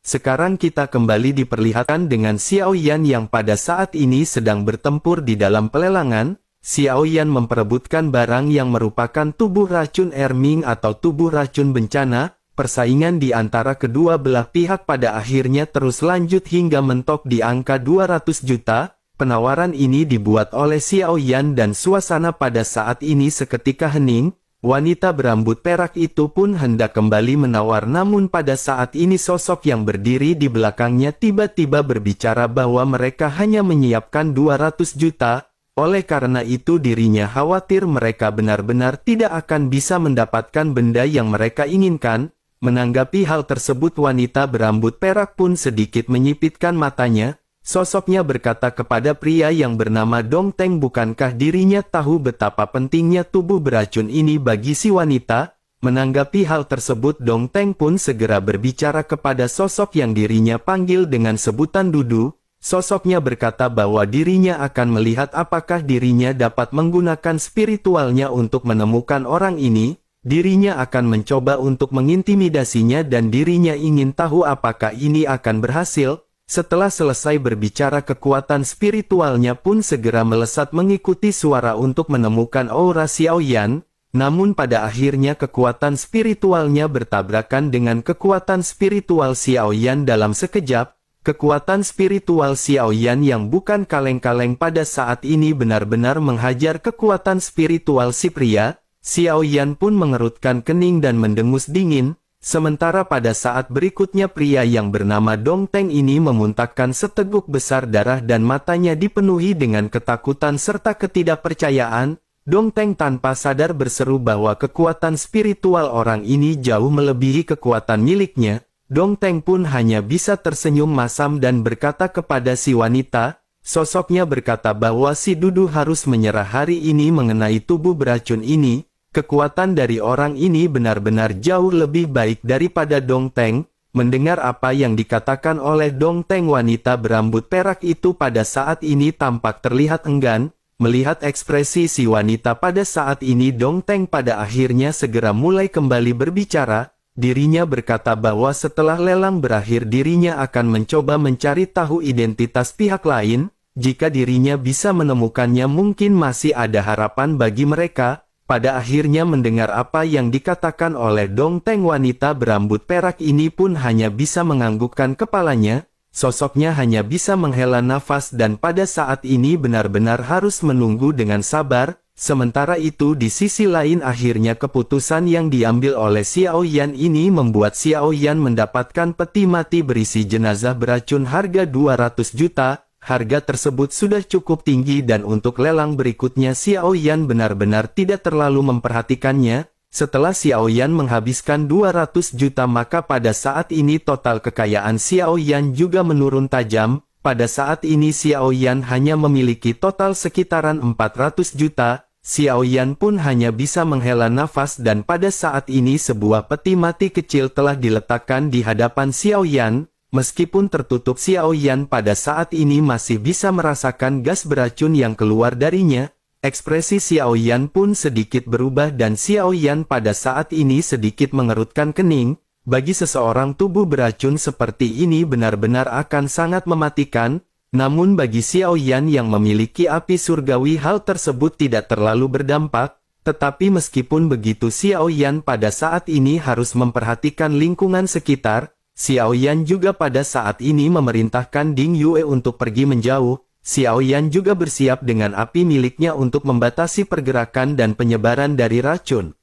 Sekarang kita kembali diperlihatkan dengan Xiao Yan yang pada saat ini sedang bertempur di dalam pelelangan. Xiao Yan memperebutkan barang yang merupakan tubuh racun Erming atau tubuh racun bencana. Persaingan di antara kedua belah pihak pada akhirnya terus lanjut hingga mentok di angka 200 juta. Penawaran ini dibuat oleh Xiao Yan dan suasana pada saat ini seketika hening. Wanita berambut perak itu pun hendak kembali menawar, namun pada saat ini sosok yang berdiri di belakangnya tiba-tiba berbicara bahwa mereka hanya menyiapkan 200 juta, oleh karena itu dirinya khawatir mereka benar-benar tidak akan bisa mendapatkan benda yang mereka inginkan. Menanggapi hal tersebut, wanita berambut perak pun sedikit menyipitkan matanya. Sosoknya berkata kepada pria yang bernama Dong Teng, bukankah dirinya tahu betapa pentingnya tubuh beracun ini bagi si wanita? Menanggapi hal tersebut, Dong Teng pun segera berbicara kepada sosok yang dirinya panggil dengan sebutan Dudu. Sosoknya berkata bahwa dirinya akan melihat apakah dirinya dapat menggunakan spiritualnya untuk menemukan orang ini. Dirinya akan mencoba untuk mengintimidasinya dan dirinya ingin tahu apakah ini akan berhasil. Setelah selesai berbicara, kekuatan spiritualnya pun segera melesat mengikuti suara untuk menemukan aura Xiao Yan. Namun pada akhirnya kekuatan spiritualnya bertabrakan dengan kekuatan spiritual Xiao Yan dalam sekejap. Kekuatan spiritual Xiao Yan yang bukan kaleng-kaleng pada saat ini benar-benar menghajar kekuatan spiritual si pria. Xiao Yan pun mengerutkan kening dan mendengus dingin. Sementara pada saat berikutnya pria yang bernama Dong Teng ini memuntahkan seteguk besar darah dan matanya dipenuhi dengan ketakutan serta ketidakpercayaan. Dong Teng tanpa sadar berseru bahwa kekuatan spiritual orang ini jauh melebihi kekuatan miliknya. Dong Teng pun hanya bisa tersenyum masam dan berkata kepada si wanita. Sosoknya berkata bahwa si Dudu harus menyerah hari ini mengenai tubuh beracun ini. Kekuatan dari orang ini benar-benar jauh lebih baik daripada Dong Teng. Mendengar apa yang dikatakan oleh Dong Teng, wanita berambut perak itu pada saat ini tampak terlihat enggan. Melihat ekspresi si wanita pada saat ini, Dong Teng pada akhirnya segera mulai kembali berbicara. Dirinya berkata bahwa setelah lelang berakhir dirinya akan mencoba mencari tahu identitas pihak lain. Jika dirinya bisa menemukannya mungkin masih ada harapan bagi mereka. Pada akhirnya mendengar apa yang dikatakan oleh Dong Teng, wanita berambut perak ini pun hanya bisa menganggukkan kepalanya. Sosoknya hanya bisa menghela nafas dan pada saat ini benar-benar harus menunggu dengan sabar. Sementara itu di sisi lain akhirnya keputusan yang diambil oleh Xiao Yan ini membuat Xiao Yan mendapatkan peti mati berisi jenazah beracun harga 200 juta. Harga tersebut sudah cukup tinggi dan untuk lelang berikutnya Xiao Yan benar-benar tidak terlalu memperhatikannya. Setelah Xiao Yan menghabiskan 200 juta maka pada saat ini total kekayaan Xiao Yan juga menurun tajam. Pada saat ini Xiao Yan hanya memiliki total sekitaran 400 juta. Xiao Yan pun hanya bisa menghela nafas dan pada saat ini sebuah peti mati kecil telah diletakkan di hadapan Xiao Yan. Meskipun tertutup, Xiao Yan pada saat ini masih bisa merasakan gas beracun yang keluar darinya. Ekspresi Xiao Yan pun sedikit berubah dan Xiao Yan pada saat ini sedikit mengerutkan kening. Bagi seseorang tubuh beracun seperti ini benar-benar akan sangat mematikan. Namun bagi Xiao Yan yang memiliki api surgawi hal tersebut tidak terlalu berdampak. Tetapi meskipun begitu Xiao Yan pada saat ini harus memperhatikan lingkungan sekitar. Xiao Yan juga pada saat ini memerintahkan Ding Yue untuk pergi menjauh. Xiao Yan juga bersiap dengan api miliknya untuk membatasi pergerakan dan penyebaran dari racun.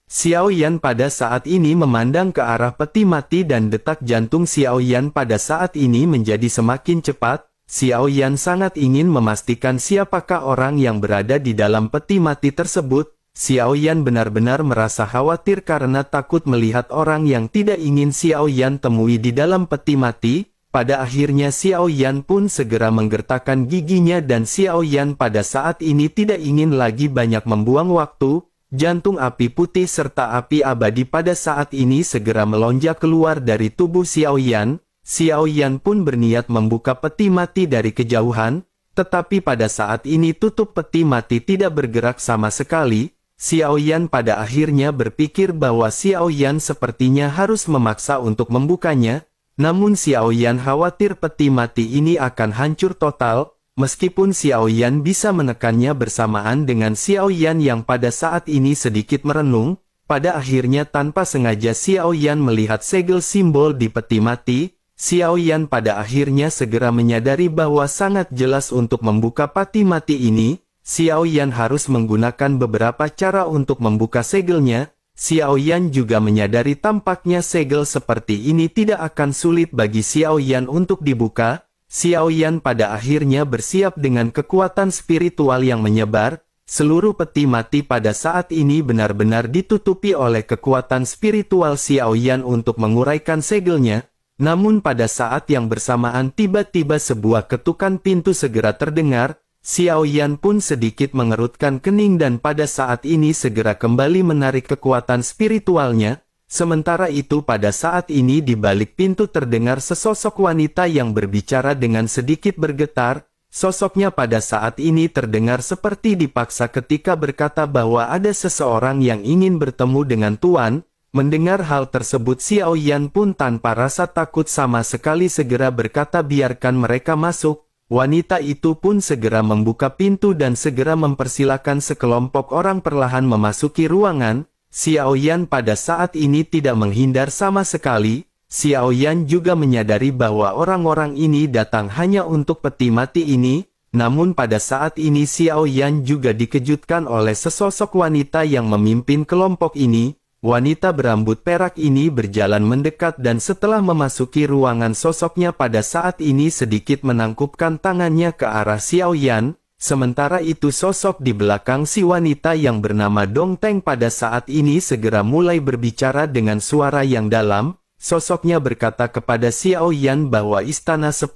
Xiao Yan pada saat ini memandang ke arah peti mati dan detak jantung Xiao Yan pada saat ini menjadi semakin cepat. Xiao Yan sangat ingin memastikan siapakah orang yang berada di dalam peti mati tersebut. Xiao Yan benar-benar merasa khawatir karena takut melihat orang yang tidak ingin Xiao Yan temui di dalam peti mati. Pada akhirnya Xiao Yan pun segera menggertakkan giginya dan Xiao Yan pada saat ini tidak ingin lagi banyak membuang waktu. Jantung api putih serta api abadi pada saat ini segera melonjak keluar dari tubuh Xiao Yan. Xiao Yan pun berniat membuka peti mati dari kejauhan. Tetapi pada saat ini tutup peti mati tidak bergerak sama sekali. Xiao Yan pada akhirnya berpikir bahwa Xiao Yan sepertinya harus memaksa untuk membukanya. Namun Xiao Yan khawatir peti mati ini akan hancur total, meskipun Xiao Yan bisa menekannya bersamaan dengan Xiao Yan yang pada saat ini sedikit merenung. Pada akhirnya tanpa sengaja Xiao Yan melihat segel simbol di peti mati. Xiao Yan pada akhirnya segera menyadari bahwa sangat jelas untuk membuka peti mati ini, Xiao Yan harus menggunakan beberapa cara untuk membuka segelnya. Xiao Yan juga menyadari tampaknya segel seperti ini tidak akan sulit bagi Xiao Yan untuk dibuka. Xiao Yan pada akhirnya bersiap dengan kekuatan spiritual yang menyebar. Seluruh peti mati pada saat ini benar-benar ditutupi oleh kekuatan spiritual Xiao Yan untuk menguraikan segelnya. Namun pada saat yang bersamaan tiba-tiba sebuah ketukan pintu segera terdengar. Xiao Yan pun sedikit mengerutkan kening dan pada saat ini segera kembali menarik kekuatan spiritualnya. Sementara itu pada saat ini di balik pintu terdengar sesosok wanita yang berbicara dengan sedikit bergetar. Sosoknya pada saat ini terdengar seperti dipaksa ketika berkata bahwa ada seseorang yang ingin bertemu dengan Tuan. Mendengar hal tersebut Xiao Yan pun tanpa rasa takut sama sekali segera berkata biarkan mereka masuk. Wanita itu pun segera membuka pintu dan segera mempersilakan sekelompok orang perlahan memasuki ruangan. Xiao Yan pada saat ini tidak menghindar sama sekali. Xiao Yan juga menyadari bahwa orang-orang ini datang hanya untuk peti mati ini, namun pada saat ini Xiao Yan juga dikejutkan oleh sesosok wanita yang memimpin kelompok ini. Wanita berambut perak ini berjalan mendekat dan setelah memasuki ruangan sosoknya pada saat ini sedikit menangkupkan tangannya ke arah Xiao Yan. Sementara itu sosok di belakang si wanita yang bernama Dong Teng pada saat ini segera mulai berbicara dengan suara yang dalam. Sosoknya berkata kepada Xiao Yan bahwa istana 10.000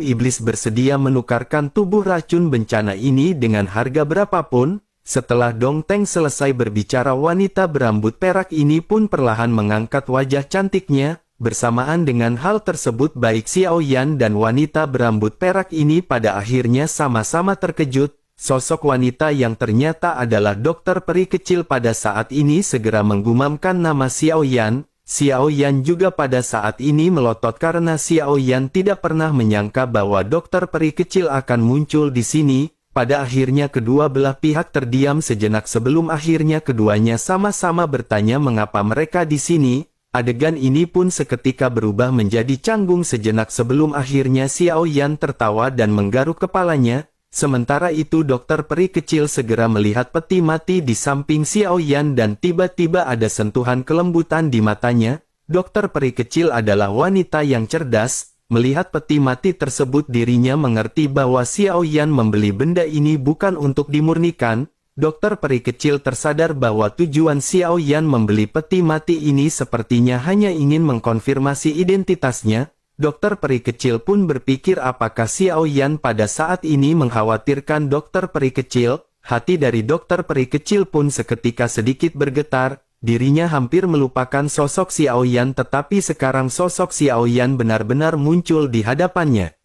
iblis bersedia menukarkan tubuh racun bencana ini dengan harga berapapun. Setelah Dong Teng selesai berbicara wanita berambut perak ini pun perlahan mengangkat wajah cantiknya. Bersamaan dengan hal tersebut baik Xiao Yan dan wanita berambut perak ini pada akhirnya sama-sama terkejut. Sosok wanita yang ternyata adalah dokter peri kecil pada saat ini segera menggumamkan nama Xiao Yan. Xiao Yan juga pada saat ini melotot karena Xiao Yan tidak pernah menyangka bahwa dokter peri kecil akan muncul di sini. Pada akhirnya kedua belah pihak terdiam sejenak sebelum akhirnya keduanya sama-sama bertanya mengapa mereka di sini. Adegan ini pun seketika berubah menjadi canggung sejenak sebelum akhirnya Xiao Yan tertawa dan menggaruk kepalanya. Sementara itu dokter peri kecil segera melihat peti mati di samping Xiao Yan dan tiba-tiba ada sentuhan kelembutan di matanya. Dokter peri kecil adalah wanita yang cerdas. Melihat peti mati tersebut dirinya mengerti bahwa Xiao Yan membeli benda ini bukan untuk dimurnikan. Dokter peri kecil tersadar bahwa tujuan Xiao Yan membeli peti mati ini sepertinya hanya ingin mengkonfirmasi identitasnya. Dokter peri kecil pun berpikir apakah Xiao Yan pada saat ini mengkhawatirkan dokter peri kecil. Hati dari dokter peri kecil pun seketika sedikit bergetar. Dirinya hampir melupakan sosok Xiao Yan tetapi sekarang sosok Xiao Yan benar-benar muncul di hadapannya.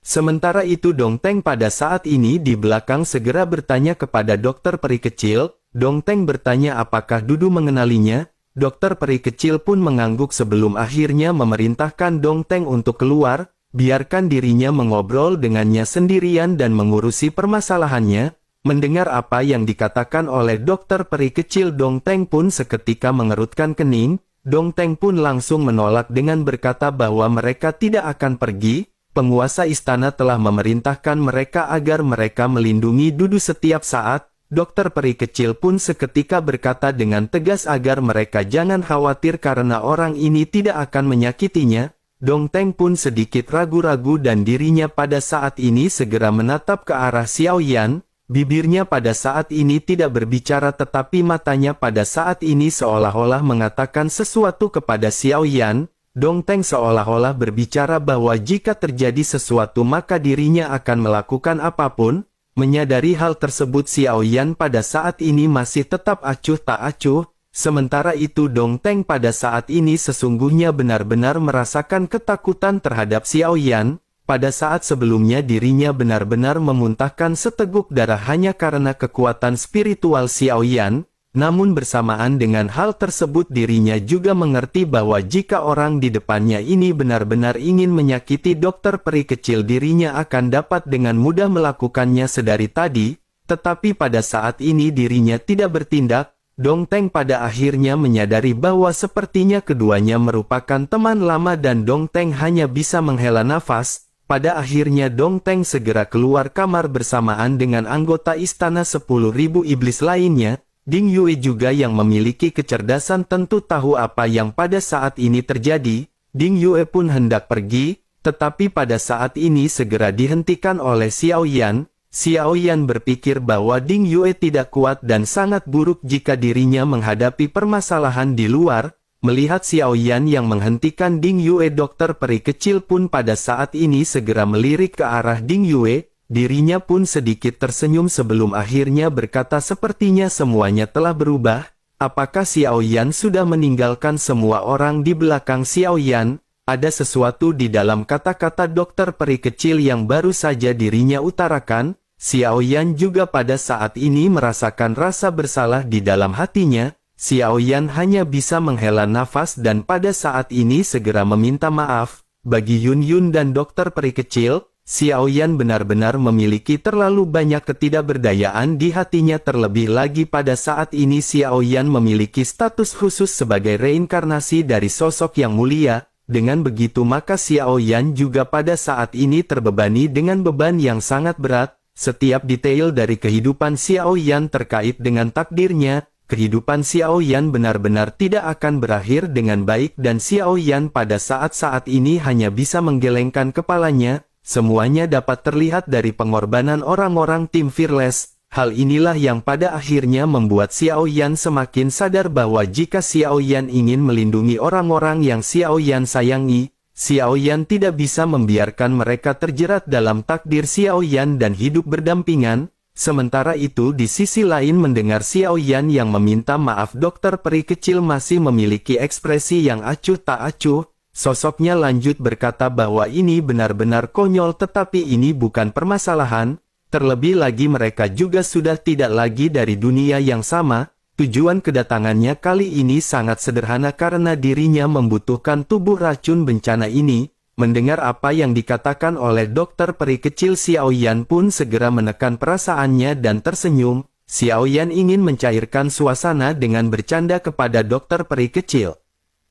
Sementara itu Dong Teng pada saat ini di belakang segera bertanya kepada dokter peri kecil. Dong Teng bertanya apakah Dudu mengenalinya. Dokter peri kecil pun mengangguk sebelum akhirnya memerintahkan Dong Teng untuk keluar. Biarkan dirinya mengobrol dengannya sendirian dan mengurusi permasalahannya. Mendengar apa yang dikatakan oleh dokter peri kecil Dong Teng pun seketika mengerutkan kening. Dong Teng pun langsung menolak dengan berkata bahwa mereka tidak akan pergi. Penguasa istana telah memerintahkan mereka agar mereka melindungi Dudu setiap saat. Dokter peri kecil pun seketika berkata dengan tegas agar mereka jangan khawatir karena orang ini tidak akan menyakitinya. Dong Teng pun sedikit ragu-ragu dan dirinya pada saat ini segera menatap ke arah Xiao Yan. Bibirnya pada saat ini tidak berbicara tetapi matanya pada saat ini seolah-olah mengatakan sesuatu kepada Xiao Yan. Dong Teng seolah-olah berbicara bahwa jika terjadi sesuatu maka dirinya akan melakukan apapun. Menyadari hal tersebut Xiao Yan pada saat ini masih tetap acuh tak acuh. Sementara itu Dong Teng pada saat ini sesungguhnya benar-benar merasakan ketakutan terhadap Xiao Yan. Pada saat sebelumnya dirinya benar-benar memuntahkan seteguk darah hanya karena kekuatan spiritual Xiao Yan. Namun bersamaan dengan hal tersebut dirinya juga mengerti bahwa jika orang di depannya ini benar-benar ingin menyakiti dokter peri kecil dirinya akan dapat dengan mudah melakukannya sedari tadi, tetapi pada saat ini dirinya tidak bertindak. Dong Teng pada akhirnya menyadari bahwa sepertinya keduanya merupakan teman lama dan Dong Teng hanya bisa menghela nafas. Pada akhirnya Dong Teng segera keluar kamar bersamaan dengan anggota istana 10.000 iblis lainnya. Ding Yue juga yang memiliki kecerdasan tentu tahu apa yang pada saat ini terjadi. Ding Yue pun hendak pergi, tetapi pada saat ini segera dihentikan oleh Xiao Yan. Xiao Yan berpikir bahwa Ding Yue tidak kuat dan sangat buruk jika dirinya menghadapi permasalahan di luar. Melihat Xiao Yan yang menghentikan Ding Yue, dokter peri kecil pun pada saat ini segera melirik ke arah Ding Yue. Dirinya pun sedikit tersenyum sebelum akhirnya berkata sepertinya semuanya telah berubah. Apakah Xiao Yan sudah meninggalkan semua orang di belakang Xiao Yan? Ada sesuatu di dalam kata-kata dokter peri kecil yang baru saja dirinya utarakan. Xiao Yan juga pada saat ini merasakan rasa bersalah di dalam hatinya. Xiao Yan hanya bisa menghela nafas dan pada saat ini segera meminta maaf. Bagi Yun Yun dan dokter peri kecil, Xiao Yan benar-benar memiliki terlalu banyak ketidakberdayaan di hatinya, terlebih lagi pada saat ini Xiao Yan memiliki status khusus sebagai reinkarnasi dari sosok yang mulia. Dengan begitu maka Xiao Yan juga pada saat ini terbebani dengan beban yang sangat berat. Setiap detail dari kehidupan Xiao Yan terkait dengan takdirnya, kehidupan Xiao Yan benar-benar tidak akan berakhir dengan baik dan Xiao Yan pada saat-saat ini hanya bisa menggelengkan kepalanya. Semuanya dapat terlihat dari pengorbanan orang-orang tim Fearless. Hal inilah yang pada akhirnya membuat Xiao Yan semakin sadar bahwa jika Xiao Yan ingin melindungi orang-orang yang Xiao Yan sayangi, Xiao Yan tidak bisa membiarkan mereka terjerat dalam takdir Xiao Yan dan hidup berdampingan. Sementara itu di sisi lain mendengar Xiao Yan yang meminta maaf, dokter peri kecil masih memiliki ekspresi yang acuh tak acuh. Sosoknya lanjut berkata bahwa ini benar-benar konyol tetapi ini bukan permasalahan, terlebih lagi mereka juga sudah tidak lagi dari dunia yang sama. Tujuan kedatangannya kali ini sangat sederhana karena dirinya membutuhkan tubuh racun bencana ini. Mendengar apa yang dikatakan oleh dokter peri kecil, Xiao Yan pun segera menekan perasaannya dan tersenyum. Xiao Yan ingin mencairkan suasana dengan bercanda kepada dokter peri kecil.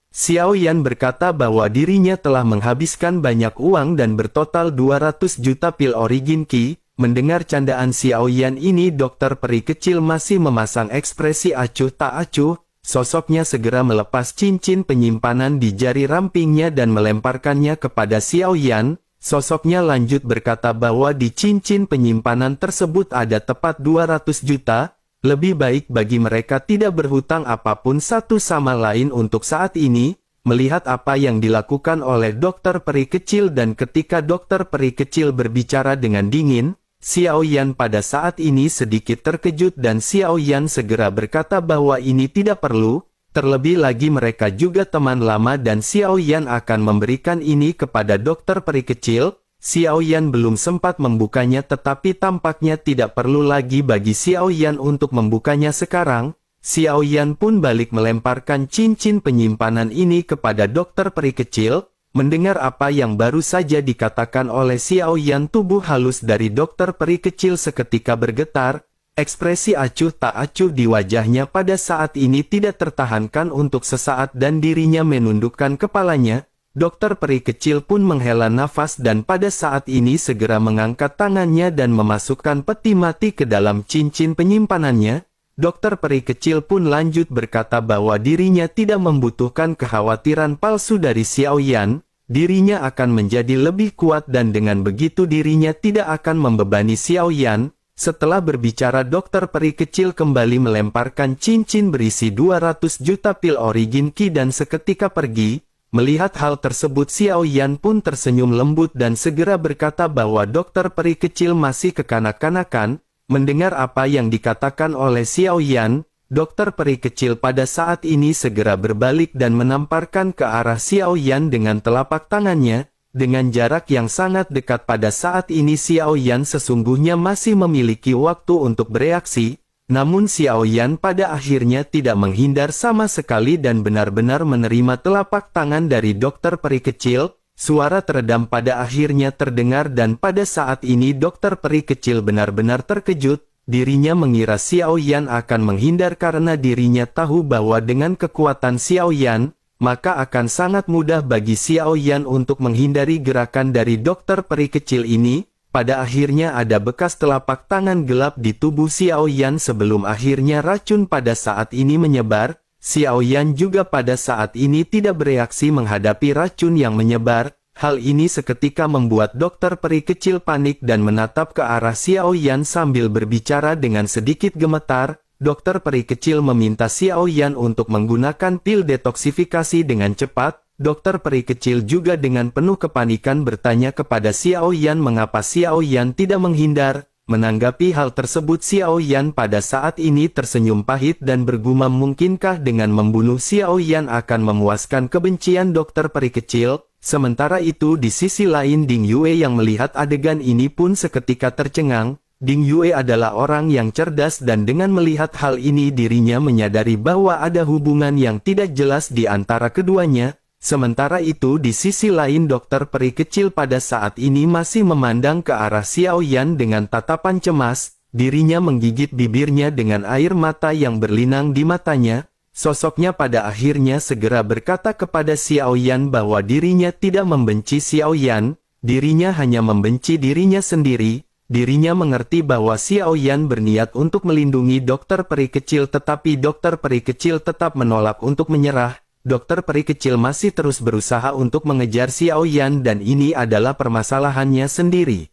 Xiao Yan berkata bahwa dirinya telah menghabiskan banyak uang dan bertotal 200 juta pil origin Qi. Mendengar candaan Xiao Yan ini, dokter peri kecil masih memasang ekspresi acuh tak acuh. Sosoknya segera melepas cincin penyimpanan di jari rampingnya dan melemparkannya kepada Xiao Yan. Sosoknya lanjut berkata bahwa di cincin penyimpanan tersebut ada tepat 200 juta. Lebih baik bagi mereka tidak berhutang apapun satu sama lain untuk saat ini. Melihat apa yang dilakukan oleh dokter peri kecil dan ketika dokter peri kecil berbicara dengan dingin, Xiao Yan pada saat ini sedikit terkejut dan Xiao Yan segera berkata bahwa ini tidak perlu. Terlebih lagi mereka juga teman lama dan Xiao Yan akan memberikan ini kepada dokter peri kecil. Xiao Yan belum sempat membukanya tetapi tampaknya tidak perlu lagi bagi Xiao Yan untuk membukanya sekarang. Xiao Yan pun balik melemparkan cincin penyimpanan ini kepada dokter peri kecil. Mendengar apa yang baru saja dikatakan oleh Xiao Yan, tubuh halus dari dokter peri kecil seketika bergetar. Ekspresi acuh tak acuh di wajahnya pada saat ini tidak tertahankan untuk sesaat dan dirinya menundukkan kepalanya. Dokter peri kecil pun menghela nafas dan pada saat ini segera mengangkat tangannya dan memasukkan peti mati ke dalam cincin penyimpanannya. Dokter peri kecil pun lanjut berkata bahwa dirinya tidak membutuhkan kekhawatiran palsu dari Xiao Yan. Dirinya akan menjadi lebih kuat dan dengan begitu dirinya tidak akan membebani Xiao Yan. Setelah berbicara, dokter peri kecil kembali melemparkan cincin berisi 200 juta pil origin Qi dan seketika pergi. Melihat hal tersebut, Xiao Yan pun tersenyum lembut dan segera berkata bahwa dokter peri kecil masih kekanak-kanakan. Mendengar apa yang dikatakan oleh Xiao Yan, dokter peri kecil pada saat ini segera berbalik dan menamparkan ke arah Xiao Yan dengan telapak tangannya. Dengan jarak yang sangat dekat pada saat ini Xiao Yan sesungguhnya masih memiliki waktu untuk bereaksi. Namun Xiao Yan pada akhirnya tidak menghindar sama sekali dan benar-benar menerima telapak tangan dari dokter peri kecil. Suara teredam pada akhirnya terdengar dan pada saat ini dokter peri kecil benar-benar terkejut. Dirinya mengira Xiao Yan akan menghindar karena dirinya tahu bahwa dengan kekuatan Xiao Yan, maka akan sangat mudah bagi Xiao Yan untuk menghindari gerakan dari dokter peri kecil ini. Pada akhirnya ada bekas telapak tangan gelap di tubuh Xiao Yan sebelum akhirnya racun pada saat ini menyebar. Xiao Yan juga pada saat ini tidak bereaksi menghadapi racun yang menyebar. Hal ini seketika membuat dokter peri kecil panik dan menatap ke arah Xiao Yan sambil berbicara dengan sedikit gemetar. Dokter peri kecil meminta Xiao Yan untuk menggunakan pil detoksifikasi dengan cepat. Dokter peri kecil juga dengan penuh kepanikan bertanya kepada Xiao Yan mengapa Xiao Yan tidak menghindar. Menanggapi hal tersebut Xiao Yan pada saat ini tersenyum pahit dan bergumam mungkinkah dengan membunuh Xiao Yan akan memuaskan kebencian dokter peri kecil. Sementara itu di sisi lain Ding Yue yang melihat adegan ini pun seketika tercengang. Ding Yue adalah orang yang cerdas dan dengan melihat hal ini dirinya menyadari bahwa ada hubungan yang tidak jelas di antara keduanya. Sementara itu di sisi lain dokter peri kecil pada saat ini masih memandang ke arah Xiao Yan dengan tatapan cemas, dirinya menggigit bibirnya dengan air mata yang berlinang di matanya. Sosoknya pada akhirnya segera berkata kepada Xiao Yan bahwa dirinya tidak membenci Xiao Yan, dirinya hanya membenci dirinya sendiri. Dirinya mengerti bahwa Xiao Yan berniat untuk melindungi dokter peri kecil tetapi dokter peri kecil tetap menolak untuk menyerah. Dokter peri kecil masih terus berusaha untuk mengejar Xiao Yan dan ini adalah permasalahannya sendiri.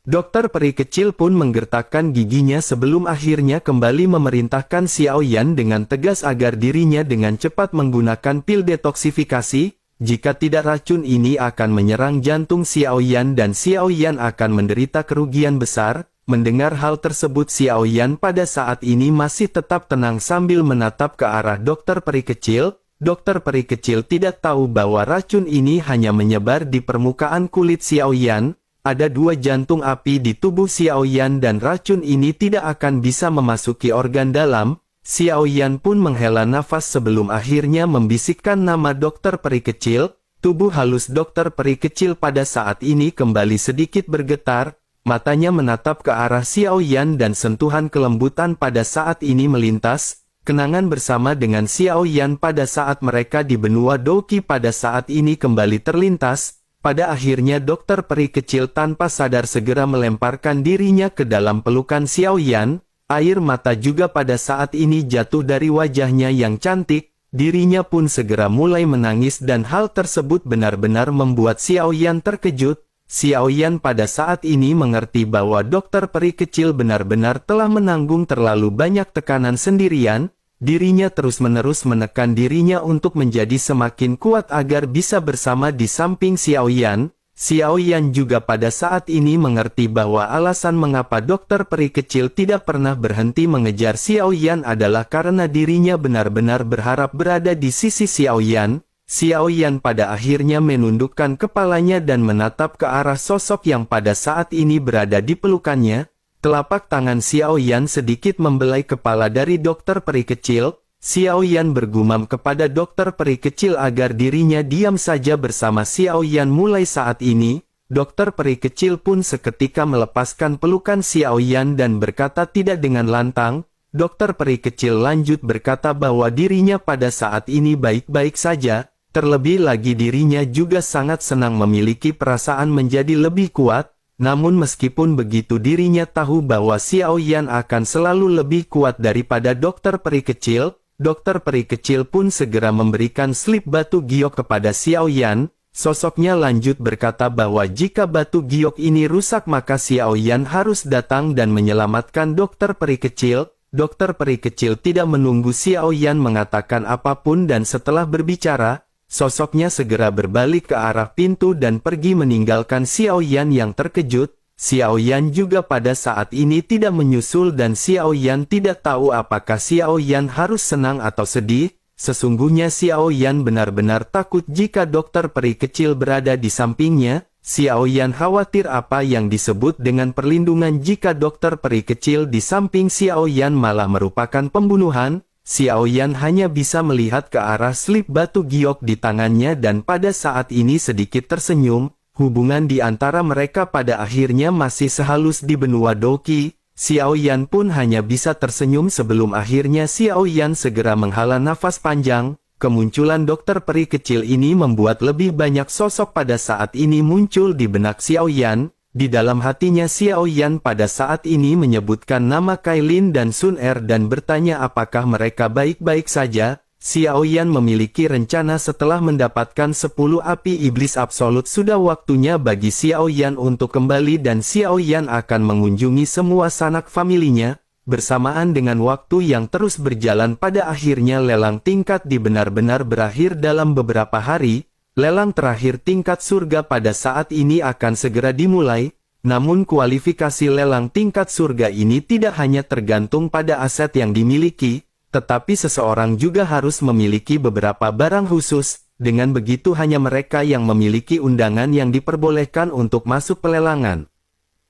Dokter peri kecil pun menggertakkan giginya sebelum akhirnya kembali memerintahkan Xiao Yan dengan tegas agar dirinya dengan cepat menggunakan pil detoksifikasi. Jika tidak racun ini akan menyerang jantung Xiao Yan dan Xiao Yan akan menderita kerugian besar. Mendengar hal tersebut Xiao Yan pada saat ini masih tetap tenang sambil menatap ke arah dokter peri kecil. Dokter peri kecil tidak tahu bahwa racun ini hanya menyebar di permukaan kulit Xiao Yan. Ada dua jantung api di tubuh Xiao Yan dan racun ini tidak akan bisa memasuki organ dalam. Xiao Yan pun menghela nafas sebelum akhirnya membisikkan nama dokter peri kecil. Tubuh halus dokter peri kecil pada saat ini kembali sedikit bergetar. Matanya menatap ke arah Xiao Yan dan sentuhan kelembutan pada saat ini melintas. Kenangan bersama dengan Xiao Yan pada saat mereka di benua Douqi pada saat ini kembali terlintas. Pada akhirnya dokter peri kecil tanpa sadar segera melemparkan dirinya ke dalam pelukan Xiao Yan. Air mata juga pada saat ini jatuh dari wajahnya yang cantik. Dirinya pun segera mulai menangis dan hal tersebut benar-benar membuat Xiao Yan terkejut. Xiao Yan pada saat ini mengerti bahwa dokter peri kecil benar-benar telah menanggung terlalu banyak tekanan sendirian. Dirinya terus-menerus menekan dirinya untuk menjadi semakin kuat agar bisa bersama di samping Xiao Yan. Xiao Yan juga pada saat ini mengerti bahwa alasan mengapa dokter peri kecil tidak pernah berhenti mengejar Xiao Yan adalah karena dirinya benar-benar berharap berada di sisi Xiao Yan. Xiao Yan pada akhirnya menundukkan kepalanya dan menatap ke arah sosok yang pada saat ini berada di pelukannya. Telapak tangan Xiao Yan sedikit membelai kepala dari dokter peri kecil. Xiao Yan bergumam kepada dokter peri kecil agar dirinya diam saja bersama Xiao Yan mulai saat ini. Dokter peri kecil pun seketika melepaskan pelukan Xiao Yan dan berkata tidak dengan lantang. Dokter peri kecil lanjut berkata bahwa dirinya pada saat ini baik-baik saja. Terlebih lagi dirinya juga sangat senang memiliki perasaan menjadi lebih kuat. Namun meskipun begitu dirinya tahu bahwa Xiao Yan akan selalu lebih kuat daripada dokter peri kecil. Dokter peri kecil pun segera memberikan slip batu giok kepada Xiao Yan. Sosoknya lanjut berkata bahwa jika batu giok ini rusak maka Xiao Yan harus datang dan menyelamatkan dokter peri kecil. Dokter peri kecil tidak menunggu Xiao Yan mengatakan apapun dan setelah berbicara, sosoknya segera berbalik ke arah pintu dan pergi meninggalkan Xiao Yan yang terkejut. Xiao Yan juga pada saat ini tidak menyusul dan Xiao Yan tidak tahu apakah Xiao Yan harus senang atau sedih. Sesungguhnya Xiao Yan benar-benar takut jika dokter peri kecil berada di sampingnya. Xiao Yan khawatir apa yang disebut dengan perlindungan jika dokter peri kecil di samping Xiao Yan malah merupakan pembunuhan. Xiao Yan hanya bisa melihat ke arah slip batu giok di tangannya dan pada saat ini sedikit tersenyum. Hubungan di antara mereka pada akhirnya masih sehalus di benua Doqi. Xiao Yan pun hanya bisa tersenyum sebelum akhirnya Xiao Yan segera menghela nafas panjang. Kemunculan dokter peri kecil ini membuat lebih banyak sosok pada saat ini muncul di benak Xiao Yan. Di dalam hatinya Xiao Yan pada saat ini menyebutkan nama Kailin dan Sun Er dan bertanya apakah mereka baik-baik saja. Xiao Yan memiliki rencana setelah mendapatkan 10 api iblis absolut sudah waktunya bagi Xiao Yan untuk kembali dan Xiao Yan akan mengunjungi semua sanak familinya. Bersamaan dengan waktu yang terus berjalan pada akhirnya lelang tingkat di benar-benar berakhir dalam beberapa hari. Lelang terakhir tingkat surga pada saat ini akan segera dimulai. Namun kualifikasi lelang tingkat surga ini tidak hanya tergantung pada aset yang dimiliki, tetapi seseorang juga harus memiliki beberapa barang khusus. Dengan begitu hanya mereka yang memiliki undangan yang diperbolehkan untuk masuk pelelangan.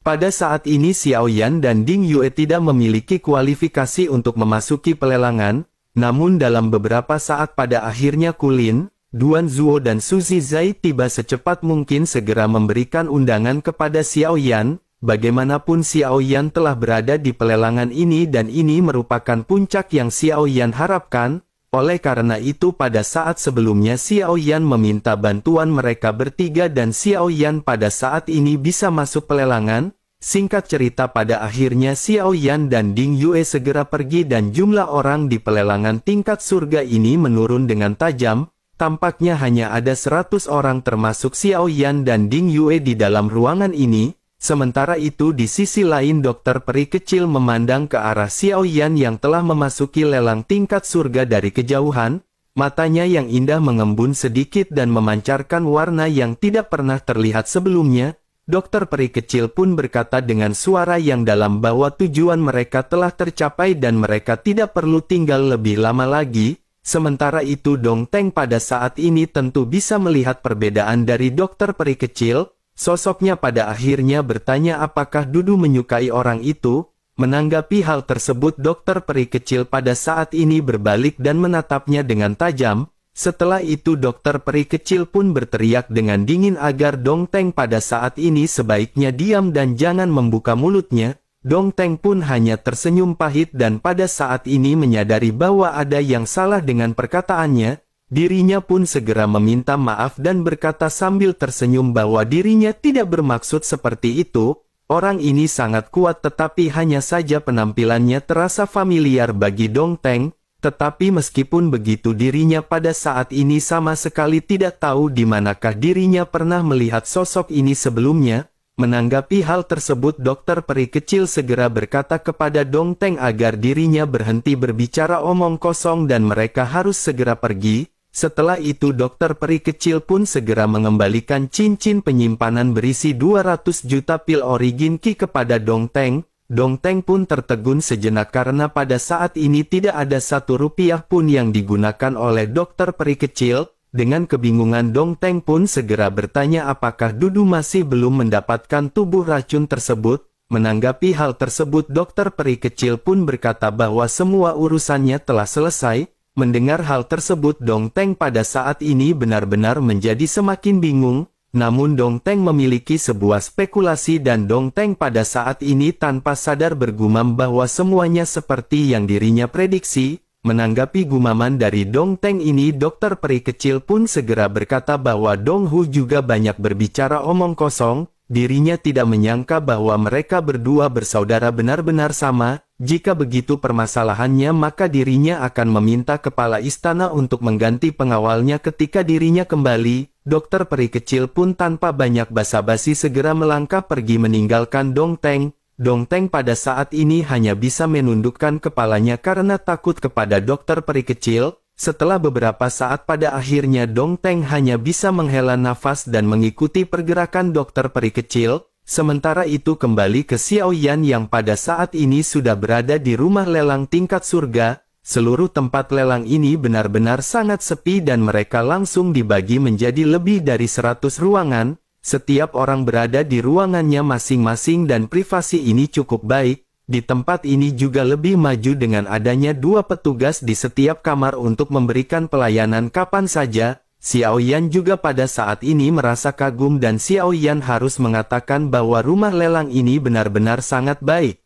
Pada saat ini Xiao Yan dan Ding Yue tidak memiliki kualifikasi untuk memasuki pelelangan, namun dalam beberapa saat pada akhirnya Kulin, Duan Zuo dan Suzy Zai tiba secepat mungkin segera memberikan undangan kepada Xiao Yan. Bagaimanapun Xiao Yan telah berada di pelelangan ini dan ini merupakan puncak yang Xiao Yan harapkan. Oleh karena itu pada saat sebelumnya Xiao Yan meminta bantuan mereka bertiga dan Xiao Yan pada saat ini bisa masuk pelelangan. Singkat cerita pada akhirnya Xiao Yan dan Ding Yue segera pergi dan jumlah orang di pelelangan tingkat surga ini menurun dengan tajam. Tampaknya hanya ada 100 orang termasuk Xiao Yan dan Ding Yue di dalam ruangan ini. Sementara itu di sisi lain dokter peri kecil memandang ke arah Xiao Yan yang telah memasuki lelang tingkat surga dari kejauhan. Matanya yang indah mengembun sedikit dan memancarkan warna yang tidak pernah terlihat sebelumnya. Dokter peri kecil pun berkata dengan suara yang dalam bahwa tujuan mereka telah tercapai dan mereka tidak perlu tinggal lebih lama lagi. Sementara itu Dong Teng pada saat ini tentu bisa melihat perbedaan dari dokter peri kecil. Sosoknya pada akhirnya bertanya apakah Dudu menyukai orang itu. Menanggapi hal tersebut dokter peri kecil pada saat ini berbalik dan menatapnya dengan tajam. Setelah itu dokter peri kecil pun berteriak dengan dingin agar Dong Teng pada saat ini sebaiknya diam dan jangan membuka mulutnya. Dong Teng pun hanya tersenyum pahit dan pada saat ini menyadari bahwa ada yang salah dengan perkataannya. Dirinya pun segera meminta maaf dan berkata sambil tersenyum bahwa dirinya tidak bermaksud seperti itu. Orang ini sangat kuat tetapi hanya saja penampilannya terasa familiar bagi Dong Teng. Tetapi meskipun begitu dirinya pada saat ini sama sekali tidak tahu di manakah dirinya pernah melihat sosok ini sebelumnya. Menanggapi hal tersebut dokter peri kecil segera berkata kepada Dong Teng agar dirinya berhenti berbicara omong kosong dan mereka harus segera pergi. Setelah itu dokter peri kecil pun segera mengembalikan cincin penyimpanan berisi 200 juta pil origin Qi kepada Dong Teng. Dong Teng pun tertegun sejenak karena pada saat ini tidak ada 1 rupiah pun yang digunakan oleh dokter peri kecil. Dengan kebingungan Dong Teng pun segera bertanya apakah Dudu masih belum mendapatkan tubuh racun tersebut. Menanggapi hal tersebut dokter peri kecil pun berkata bahwa semua urusannya telah selesai. Mendengar hal tersebut Dong Teng pada saat ini benar-benar menjadi semakin bingung. Namun Dong Teng memiliki sebuah spekulasi dan Dong Teng pada saat ini tanpa sadar bergumam bahwa semuanya seperti yang dirinya prediksi. Menanggapi gumaman dari Dong Teng ini dokter peri kecil pun segera berkata bahwa Dong Hu juga banyak berbicara omong kosong. Dirinya tidak menyangka bahwa mereka berdua bersaudara benar-benar sama. Jika begitu permasalahannya maka dirinya akan meminta kepala istana untuk mengganti pengawalnya ketika dirinya kembali. Dokter peri kecil pun tanpa banyak basa-basi segera melangkah pergi meninggalkan Dong Teng. Dong Teng pada saat ini hanya bisa menundukkan kepalanya karena takut kepada dokter peri kecil. Setelah beberapa saat pada akhirnya Dong Teng hanya bisa menghela nafas dan mengikuti pergerakan dokter peri kecil. Sementara itu kembali ke Xiao Yan yang pada saat ini sudah berada di rumah lelang tingkat surga. Seluruh tempat lelang ini benar-benar sangat sepi dan mereka langsung dibagi menjadi lebih dari 100 ruangan. Setiap orang berada di ruangannya masing-masing dan privasi ini cukup baik. Di tempat ini juga lebih maju dengan adanya 2 petugas di setiap kamar untuk memberikan pelayanan kapan saja. Xiao Yan juga pada saat ini merasa kagum dan Xiao Yan harus mengatakan bahwa rumah lelang ini benar-benar sangat baik.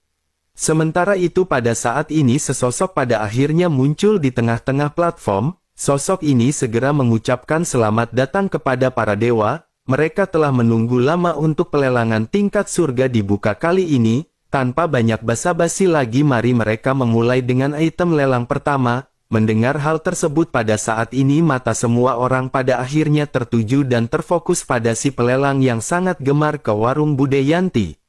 Sementara itu pada saat ini sesosok pada akhirnya muncul di tengah-tengah platform. Sosok ini segera mengucapkan selamat datang kepada para dewa. Mereka telah menunggu lama untuk pelelangan tingkat surga dibuka kali ini. Tanpa banyak basa-basi lagi mari mereka memulai dengan item lelang pertama. Mendengar hal tersebut pada saat ini mata semua orang pada akhirnya tertuju dan terfokus pada si pelelang yang sangat gemar ke warung Bude Yanti.